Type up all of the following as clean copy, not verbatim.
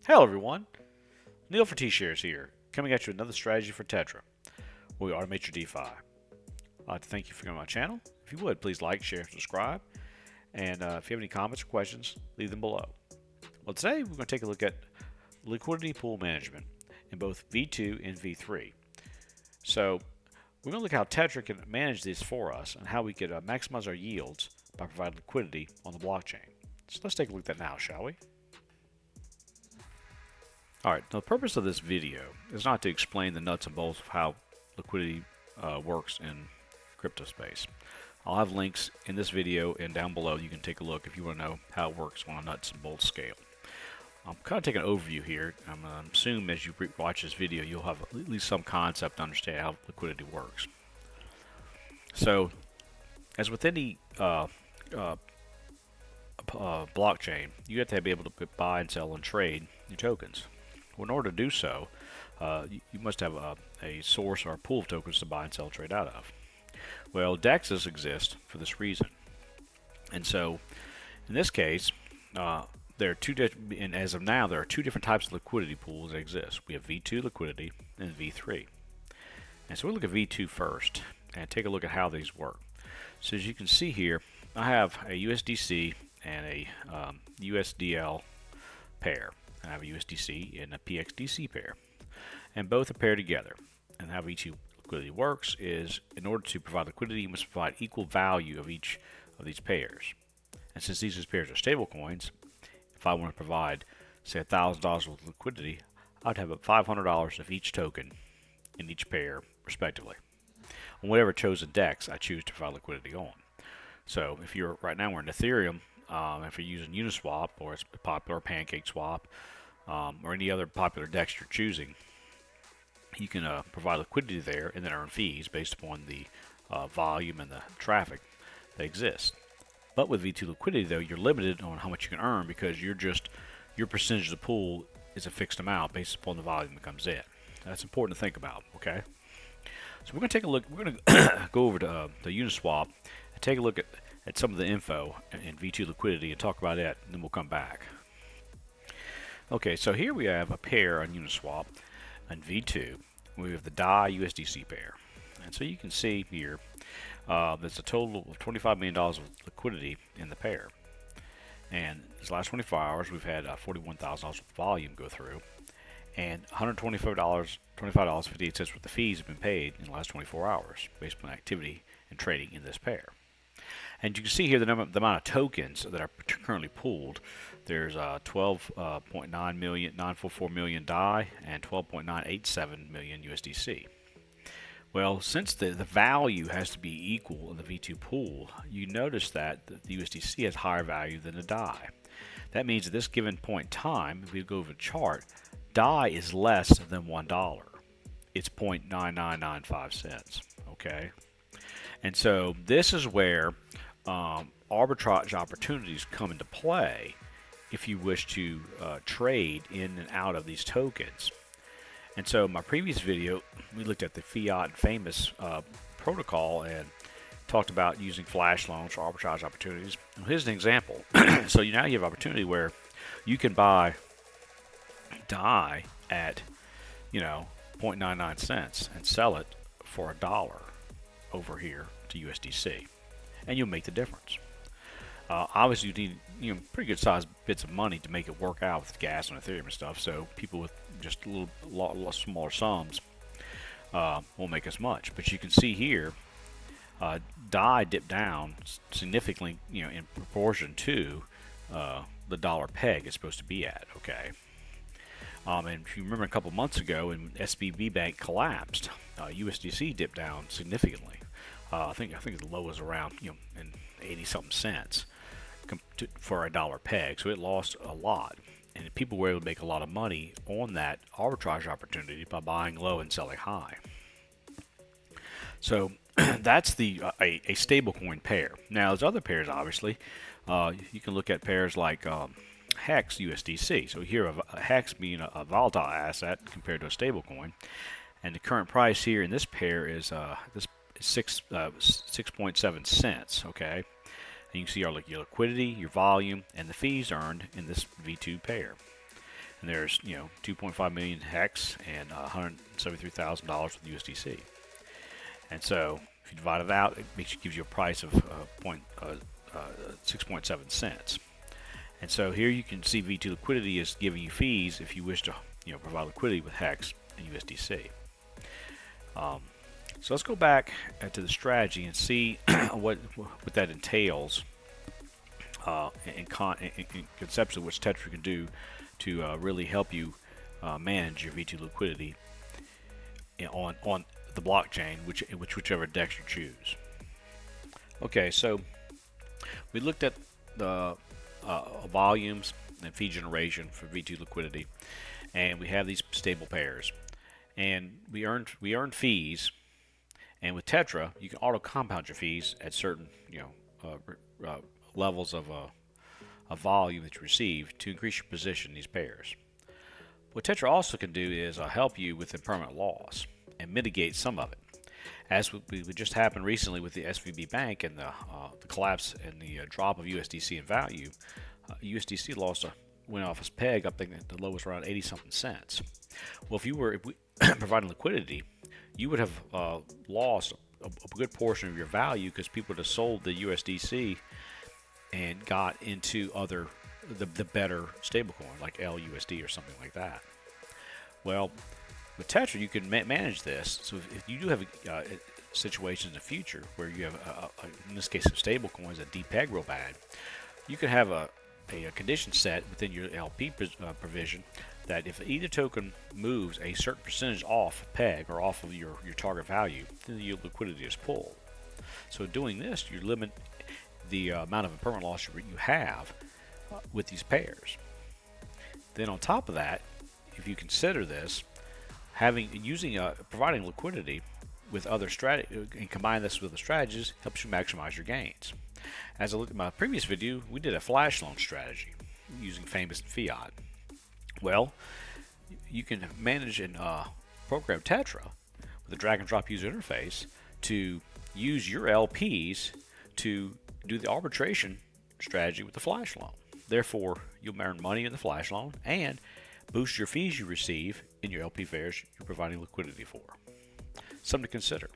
Hello everyone, Neil for T-Shares here, coming at you with another strategy for TETRA, where we automate your DeFi. I'd like to thank you for coming to my channel. If you would, please like, share, subscribe, and if you have any comments or questions, leave them below. Well, today we're going to take a look at Liquidity Pool Management in both V2 and V3. So we're going to look at how TETRA can manage this for us and how we can maximize our yields by providing liquidity on the blockchain. So let's take a look at that now, shall we? Alright, now the purpose of this video is not to explain the nuts and bolts of how liquidity works in crypto space. I'll have links in this video and down below you can take a look if you want to know how it works on a nuts and bolts scale. I'm kind of taking an overview here. I'm going to assume as you watch this video you'll have at least some concept to understand how liquidity works. So, as with any blockchain, you have to be able to buy and sell and trade your tokens. Well, in order to do so, you must have a source or a pool of tokens to buy and sell and trade out of. Well, Dexes exist for this reason. And so, in this case, there are and as of now, there are two different types of liquidity pools that exist. We have V2 liquidity and V3. And so we'll look at V2 first and take a look at how these work. So as you can see here, I have a USDC and a USDL pair. I have a USDC and a PXDC pair, and both are paired together. And how V2 liquidity works is, in order to provide liquidity, you must provide equal value of each of these pairs. And since these pairs are stable coins, if I want to provide, say, $1,000 of liquidity, I'd have $500 of each token in each pair, respectively, on whatever chosen DEX I choose to provide liquidity on. So, if you're right now we're in Ethereum. If you're using Uniswap or it's popular Pancake Swap or any other popular DEX you're choosing, you can provide liquidity there and then earn fees based upon the volume and the traffic that exists. But with V2 liquidity, though, you're limited on how much you can earn because your percentage of the pool is a fixed amount based upon the volume that comes in. That's important to think about. Okay. So we're going to take a look. We're going to go over to the Uniswap and take a look at some of the info in V2 liquidity and talk about it, and then we'll come back. Okay, so here we have a pair on Uniswap and V2. We have the DAI USDC pair. And so you can see here there's a total of $25 million of liquidity in the pair. And this last 24 hours we've had $41,000 of volume go through, and $125.58 worth of fees have been paid in the last 24 hours based on activity and trading in this pair. And you can see here the amount of tokens that are currently pooled. There's 12.944 million DAI and 12.987 million USDC. Well, since the value has to be equal in the V2 pool, you notice that the USDC has higher value than the DAI. That means at this given point in time, if we go over the chart, DAI is less than $1. It's 0.9995 cents. Okay, and so this is where arbitrage opportunities come into play if you wish to trade in and out of these tokens. And so in my previous video we looked at the fiat and famous protocol and talked about using flash loans for arbitrage opportunities. Well, here's an example. So now you have opportunity where you can buy DAI at 0.99 cents and sell it for $1 over here to USDC, and you'll make the difference. Obviously, you need pretty good sized bits of money to make it work out with gas and Ethereum and stuff. So people with just a lot smaller sums won't make as much. But you can see here, DAI dipped down significantly, in proportion to the dollar peg it's supposed to be at. Okay. And if you remember a couple months ago, when SVB Bank collapsed, USDC dipped down significantly. I think the low was around in 80-something cents for a dollar peg, so it lost a lot, and people were able to make a lot of money on that arbitrage opportunity by buying low and selling high. So that's a stablecoin pair. Now there's other pairs, obviously. You can look at pairs like Hex USDC. So here, a Hex being a volatile asset compared to a stablecoin, and the current price here in this pair is 6.7 cents. Okay, and you can see your liquidity, your volume, and the fees earned in this V2 pair. and there's 2.5 million hex and $173,000 with USDC. And so if you divide it out, it gives you a price of 6.7 cents. And so here you can see V2 Liquidity is giving you fees if you wish to provide liquidity with hex and USDC. So let's go back to the strategy and see what that entails, and conceptually what TETRA can do to really help you manage your V2 liquidity on the blockchain, whichever DEX you choose. Okay, so we looked at the volumes and fee generation for V2 liquidity, and we have these stable pairs, and we earned fees. And with TETRA, you can auto compound your fees at certain levels of volume that you receive to increase your position in these pairs. What TETRA also can do is help you with impermanent loss and mitigate some of it. As we just happened recently with the SVB Bank and the collapse and the drop of USDC in value, USDC went off its peg. I think the lowest around 80-something cents. Well, if we providing liquidity, you would have lost a good portion of your value because people would have sold the USDC and got into the better stablecoin like LUSD or something like that. Well, with TETRA, you can manage this. So if you do have situations in the future where you have, in this case, of stablecoins that depeg real bad, you can have a condition set within your LP provision that if either token moves a certain percentage off peg or off of your target value, then your liquidity is pulled. So doing this, you limit the amount of impermanent loss you have with these pairs. Then on top of that, if you consider this, providing liquidity with other strategies and combine this with the strategies helps you maximize your gains. As I looked at my previous video, we did a flash loan strategy using Famous and Fiat. Well, you can manage and program TETRA with a drag and drop user interface to use your LPs to do the arbitration strategy with the flash loan. Therefore, you'll earn money in the flash loan and boost your fees you receive in your LP pairs you're providing liquidity for. Something to consider.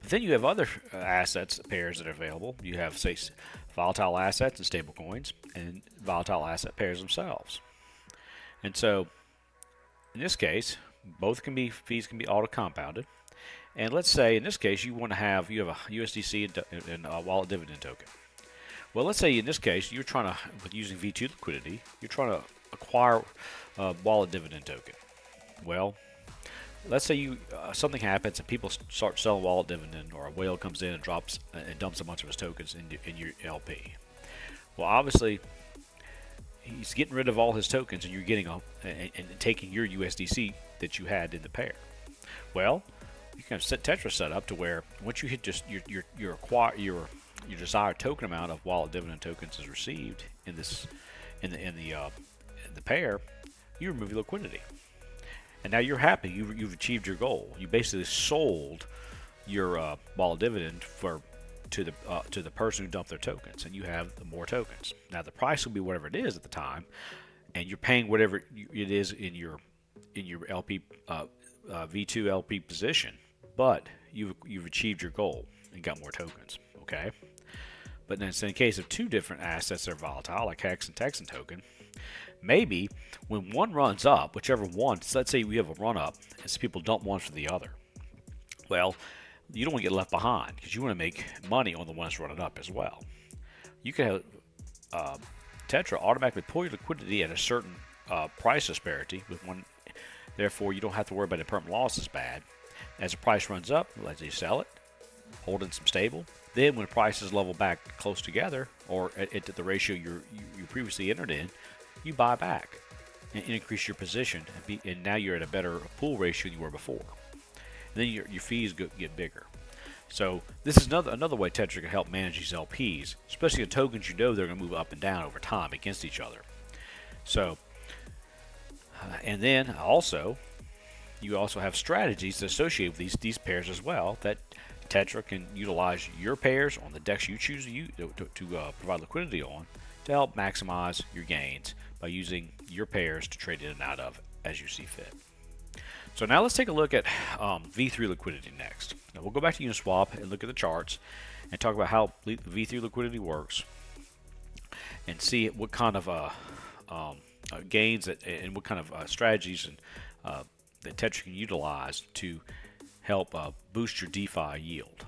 But then you have other assets pairs that are available. You have, say, volatile assets and stablecoins, and volatile asset pairs themselves. And so, in this case, fees can be auto compounded. And let's say in this case you have a USDC and a wallet dividend token. Well, let's say in this case you're trying to, with using V2 liquidity, you're trying to acquire a wallet dividend token. Well, let's say something happens and people start selling wallet dividend, or a whale comes in and dumps a bunch of his tokens in your LP. Well, obviously he's getting rid of all his tokens, and you're getting and taking your USDC that you had in the pair. Well, you can have TETRA set up to where once you hit just your desired token amount of wallet dividend tokens is received in the pair, you remove your liquidity, and now you're happy. You've achieved your goal. You basically sold your wallet dividend to the person who dumped their tokens, and you have more tokens. Now the price will be whatever it is at the time, and you're paying whatever it is in your LP V2 LP position, but you've achieved your goal and got more tokens. Okay, but then in the case of two different assets that are volatile, like Hex and Texan token, maybe when one runs up, whichever one, so let's say we have a run up, and so people dump one for the other. Well, you don't want to get left behind because you want to make money on the one that's running up as well. You can have TETRA automatically pull your liquidity at a certain price disparity with one. Therefore, you don't have to worry about impermanent loss as bad. As the price runs up, let you sell it, hold in some stable. Then when prices level back close together, or at the ratio you previously entered in, you buy back and increase your position, and now you're at a better pool ratio than you were before. And then your fees get bigger. So this is another way TETRA can help manage these LPs, especially the tokens they're going to move up and down over time against each other. So, and then you also have strategies associated with these pairs as well that TETRA can utilize your pairs on the DEX you choose to provide liquidity on to help maximize your gains by using your pairs to trade in and out of as you see fit. So now let's take a look at V3 liquidity next. Now we'll go back to Uniswap and look at the charts and talk about how V3 liquidity works and see what kind of gains and what kind of strategies and that TETRA can utilize to help boost your DeFi yield.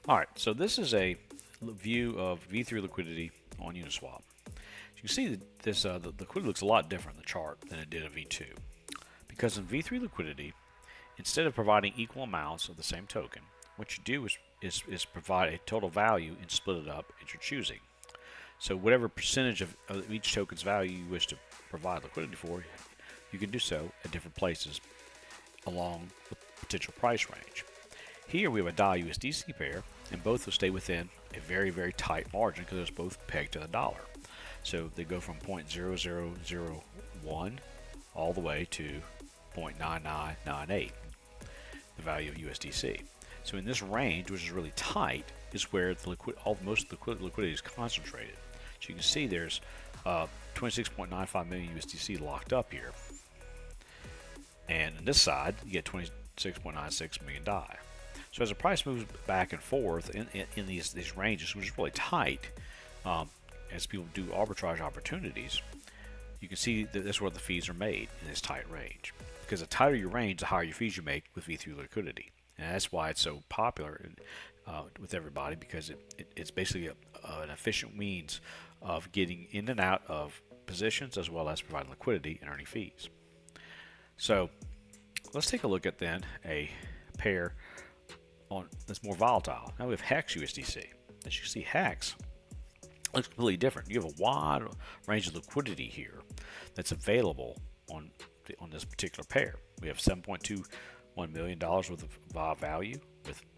All right, so this is a view of V3 liquidity on Uniswap. You can see that this the liquidity looks a lot different in the chart than it did in V2, because in V3 liquidity, instead of providing equal amounts of the same token, what you do is provide a total value and split it up at your choosing. So whatever percentage of each token's value you wish to provide liquidity for, you can do so at different places along the potential price range. Here we have a DAI USDC pair, and both will stay within a very, very tight margin because they're both pegged to the dollar. So they go from 0.0001 all the way to 0.9998, the value of USDC. So in this range, which is really tight, is where the most of the liquidity is concentrated. So you can see there's 26.95 million USDC locked up here. And on this side, you get 26.96 million DAI. So as the price moves back and forth in these ranges, which is really tight, as people do arbitrage opportunities, you can see that that's where the fees are made in this tight range. Because the tighter your range, the higher your fees you make with V3 liquidity. And that's why it's so popular with everybody, because it's basically an efficient means of getting in and out of positions as well as providing liquidity and earning fees. So let's take a look at then a pair that's more volatile. Now we have Hex USDC. As you see, Hex looks completely different. You have a wide range of liquidity here that's available on this particular pair. We have $7.21 million worth of value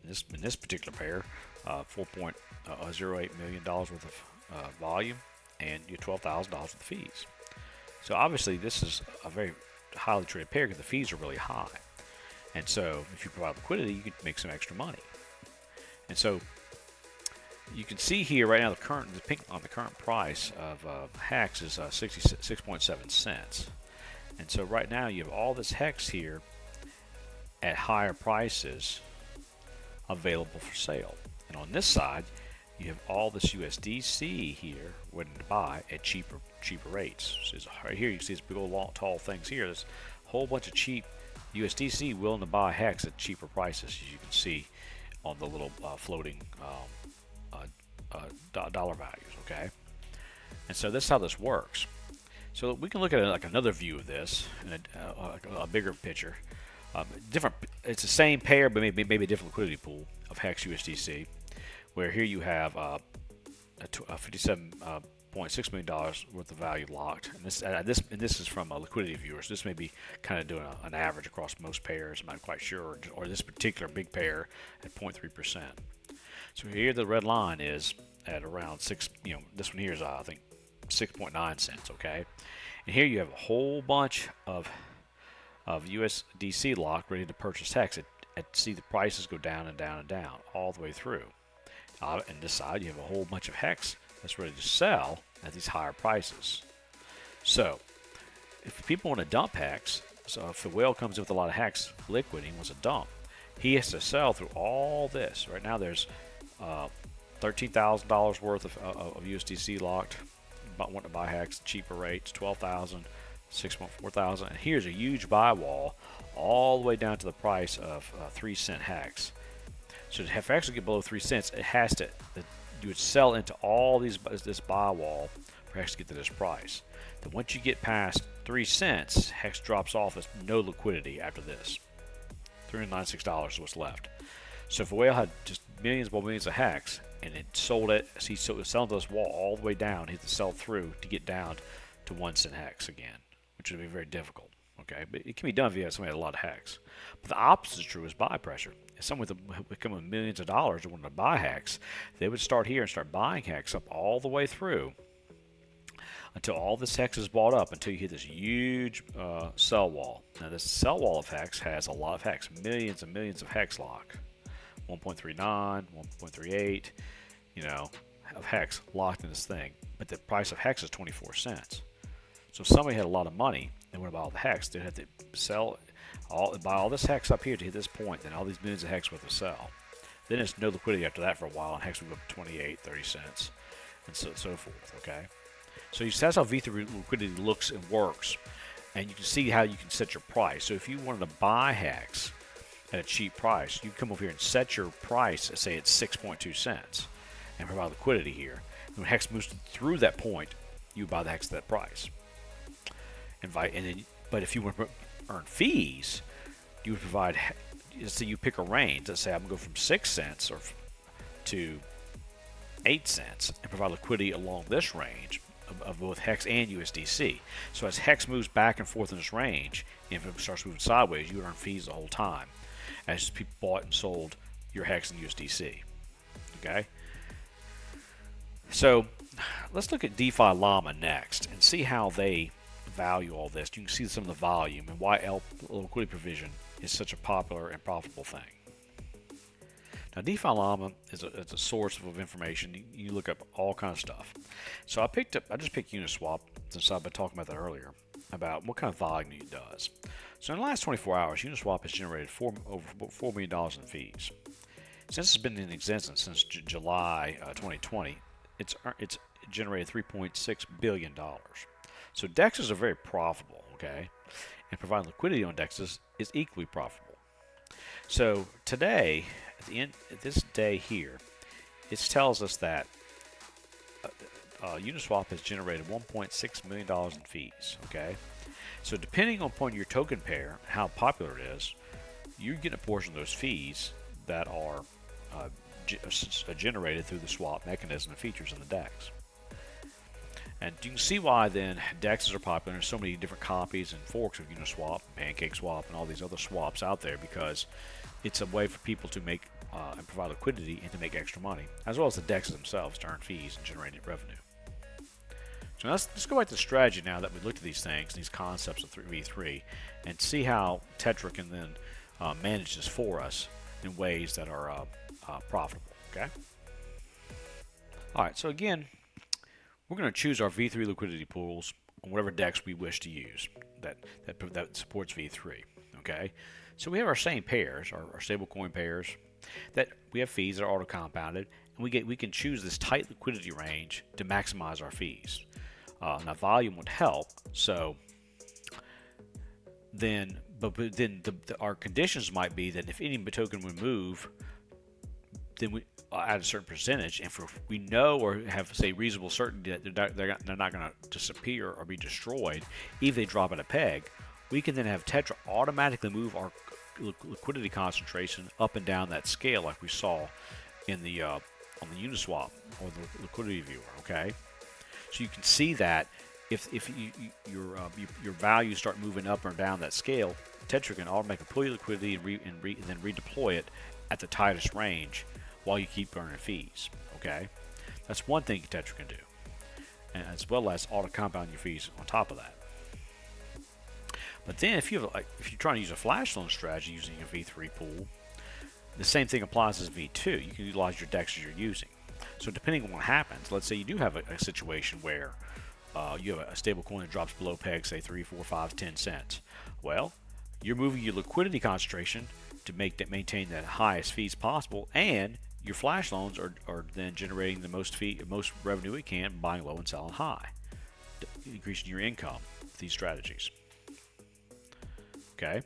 in this particular pair, $4.08 million worth of volume, and you have $12,000 worth of fees. So obviously this is a very highly traded pair because the fees are really high. And so if you provide liquidity, you can make some extra money. And so you can see here right now the pink on the current price of Hex is 66.7 cents. And so right now you have all this Hex here at higher prices available for sale. And on this side, you have all this USDC here waiting to buy at cheaper rates. So right here you see these big old long tall things here. There's a whole bunch of cheap USDC willing to buy Hex at cheaper prices, as you can see on the little floating dollar values. Okay, and so that's how this works. So we can look at like another view of this in a bigger picture. Different. It's the same pair, but maybe a different liquidity pool of Hex USDC, where here you have $57.6 million worth of value locked, and this is from a liquidity viewer. So this may be kind of doing an average across most pairs. I'm not quite sure, or this particular big pair at 0.3%. So here the red line is at around 6. This one here is I think 6.9 cents. Okay, and here you have a whole bunch of USDC locked, ready to purchase Hex. See the prices go down and down and down all the way through. And this side you have a whole bunch of Hex that's ready to sell at these higher prices. So if people want to dump Hex, so if the whale comes in with a lot of Hex liquid and he wants to dump, he has to sell through all this. Right now there's $13,000 worth of USDC locked, wanting to buy Hex, cheaper rates, $12,000, $6,400, and here's a huge buy wall all the way down to the price of 3 cent Hex. So to have Hex get below 3 cents, it has to you would sell into all this buy wall for Hex to get to this price. Then once you get past 3 cents, Hex drops off. There's no liquidity after this. $396 is what's left. So if a whale had just millions upon millions of Hex and it sold it, so he was selling to this wall all the way down, he had to sell through to get down to 1 cent Hex again, which would be very difficult. Okay, but it can be done if you have somebody with a lot of Hex. But the opposite is true is buy pressure. If someone would come with millions of dollars and wanted to buy Hex, they would start here and start buying Hex up all the way through until all this Hex is bought up, until you hit this huge sell wall. Now this sell wall of Hex has a lot of Hex, millions and millions of Hex lock. 1.39, 1.38, of hex locked in this thing, but the price of hex is 24 cents. So if somebody had a lot of money, they want to buy all the hex, they'd have to buy all this hex up here to hit this point, then all these millions of hex worth to sell. Then there's no liquidity after that for a while, and hex would go up to 28, 30 cents, and so forth, okay? So that's how V3 liquidity looks and works, and you can see how you can set your price. So if you wanted to buy hex at a cheap price, you come over here and set your price, say it's 6.2 cents, and provide liquidity here. And when hex moves through that point, you buy the hex at that price. But if you want to earn fees, you would provide. So you pick a range. Let's say I'm going to go from 6 cents to 8 cents, and provide liquidity along this range of both hex and USDC. So as hex moves back and forth in this range, and if it starts moving sideways, you would earn fees the whole time, as people bought and sold your hex and USDC. Okay. So let's look at DeFi Llama next and see how they value all this. You can see some of the volume and why liquidity provision is such a popular and profitable thing. Now, DeFi Llama is a source of information. You look up all kinds of stuff. So I just picked Uniswap, since I've been talking about that earlier, about what kind of volume it does. So in the last 24 hours, Uniswap has generated over $4 million in fees. Since it's been in existence since July 2020, it's generated $3.6 billion. So Dexes are very profitable, okay? And providing liquidity on Dexes is equally profitable. So today, at this day here, it tells us that Uniswap has generated $1.6 million in fees, okay? So depending upon your token pair, how popular it is, you're getting a portion of those fees that are generated through the swap mechanism and features in the DEX. And you can see why then DEXs are popular. There's so many different copies and forks of Uniswap, PancakeSwap, and all these other swaps out there, because it's a way for people to make and provide liquidity and to make extra money, as well as the DEXs themselves to earn fees and generate revenue. So let's go back to the strategy now that we looked at these things, these concepts of V3, and see how TETRA can then manage this for us in ways that are profitable. Okay. All right. So again, we're going to choose our V3 liquidity pools on whatever DEX we wish to use that supports V3. Okay. So we have our same pairs, our stablecoin pairs, that we have fees that are auto compounded, and we can choose this tight liquidity range to maximize our fees. Now volume would help. So then, our conditions might be that if any token would move, then we at a certain percentage, and if we know or have, say, reasonable certainty that they're not going to disappear or be destroyed, even if they drop at a peg, we can then have TETRA automatically move our liquidity concentration up and down that scale, like we saw in the on the Uniswap or the liquidity viewer. Okay, so you can see that if your values start moving up or down that scale, TETRA can automatically pull your liquidity and then redeploy it at the tightest range while you keep earning fees. Okay, that's one thing TETRA can do, and as well as auto compound your fees on top of that. But then if you're trying to use a flash loan strategy using a V3 pool, the same thing applies as V2. You can utilize your DEXs you're using. So depending on what happens, let's say you do have a situation where you have a stable coin that drops below peg, say 3, 4, 5, 10 cents. Well, you're moving your liquidity concentration to maintain the highest fees possible, and your flash loans are then generating the most revenue it can, buying low and selling high, increasing your income with these strategies. Okay.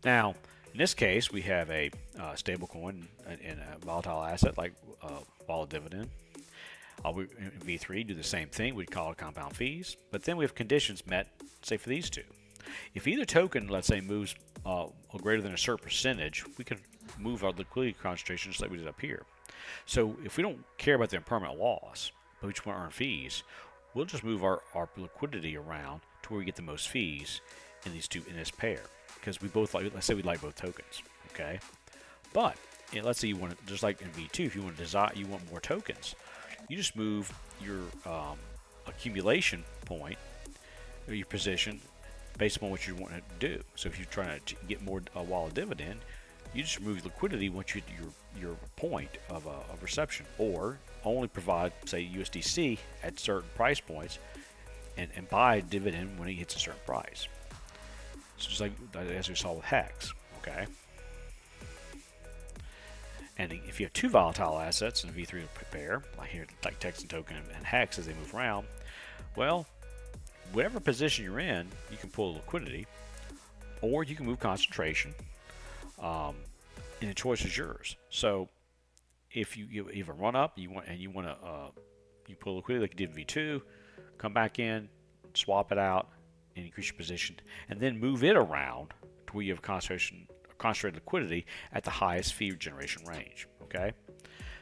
Now, in this case, we have a stable coin and a volatile asset like wallet dividend. We, in V3, do the same thing. We'd call it compound fees. But then we have conditions met, say, for these two. If either token, let's say, moves greater than a certain percentage, we can move our liquidity concentration just like we did up here. So if we don't care about the impermanent loss, but we just want to earn fees, we'll just move our liquidity around to where we get the most fees in this pair, because we both like, let's say we like both tokens. Okay, but let's say you want to, just like in V2, if you want more tokens, you just move your accumulation point or your position based upon what you want to do. So if you're trying to get more wallet dividend, you just remove liquidity once you hit your point of reception, or only provide, say, USDC at certain price points, and buy a dividend when it hits a certain price. So just like as we saw with Hex, okay? And if you have two volatile assets in a V3 pair, like here, like Texan Token and Hex as they move around, well, whatever position you're in, you can pull liquidity, or you can move concentration, and the choice is yours. So if you have a run up, you want to you pull liquidity like you did in V2, come back in, swap it out, and increase your position, and then move it around to where you have concentrated liquidity at the highest fee generation range. Okay,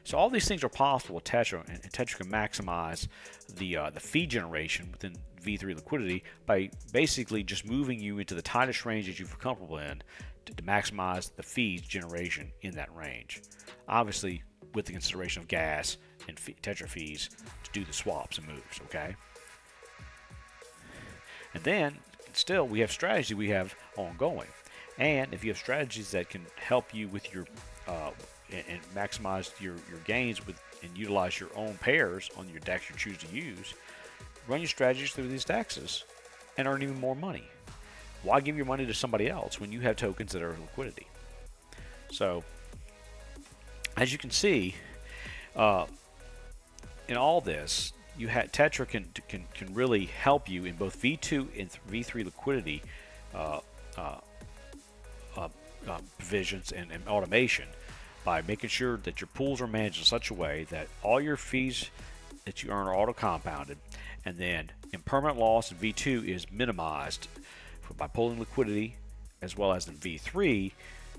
so all these things are possible with TETRA, and TETRA can maximize the fee generation within V3 liquidity by basically just moving you into the tightest range that you feel comfortable in to maximize the fee generation in that range. Obviously, with the consideration of gas and TETRA fees to do the swaps and moves. Okay. And then, still, we have strategy we have ongoing. And if you have strategies that can help you with your and maximize your gains with and utilize your own pairs on your DEX you choose to use, run your strategies through these DEXes and earn even more money. Why give your money to somebody else when you have tokens that are liquidity? So, as you can see, in all this, TETRA can really help you in both V2 and V3 liquidity provisions and automation by making sure that your pools are managed in such a way that all your fees that you earn are auto compounded, and then impermanent loss in V2 is minimized by pulling liquidity, as well as in V3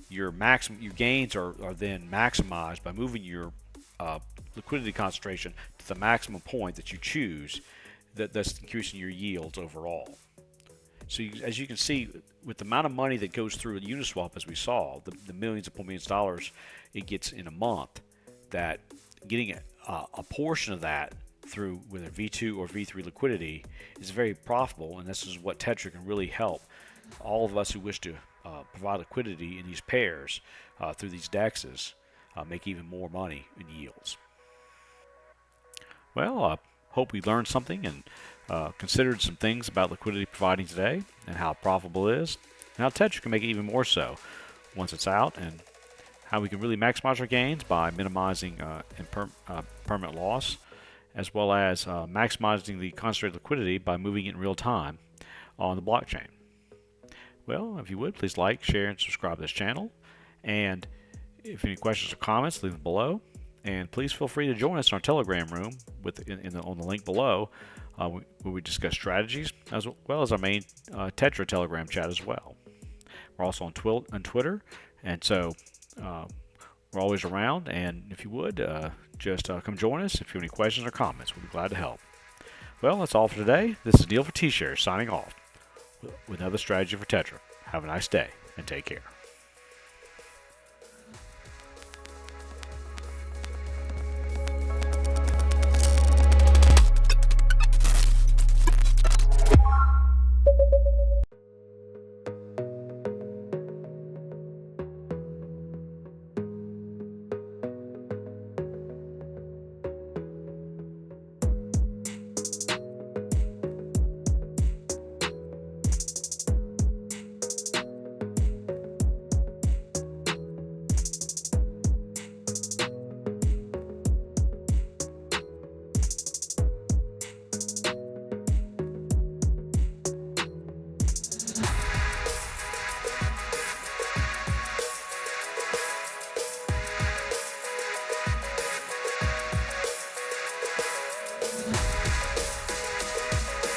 your gains are then maximized by moving your liquidity concentration to the maximum point that you choose, thus increasing your yields overall. So as you can see, with the amount of money that goes through Uniswap, as we saw, the millions upon millions of dollars it gets in a month, that getting a portion of that through whether V2 or V3 liquidity is very profitable, and this is what TETRA can really help all of us who wish to provide liquidity in these pairs through these DEXs make even more money in yields. Well, I hope we learned something and considered some things about liquidity providing today and how profitable it is, and how TETRA can make it even more so once it's out, and how we can really maximize our gains by minimizing permanent loss, as well as maximizing the concentrated liquidity by moving it in real time on the blockchain. Well, if you would, please like, share, and subscribe to this channel. And if any questions or comments, leave them below. And please feel free to join us in our Telegram room on the link below, where we discuss strategies, as well as our main TETRA Telegram chat as well. We're also on Twitter, and so we're always around. And if you would, just come join us. If you have any questions or comments, we'll be glad to help. Well, that's all for today. This is Neil for T-Shares signing off with another strategy for TETRA. Have a nice day and take care.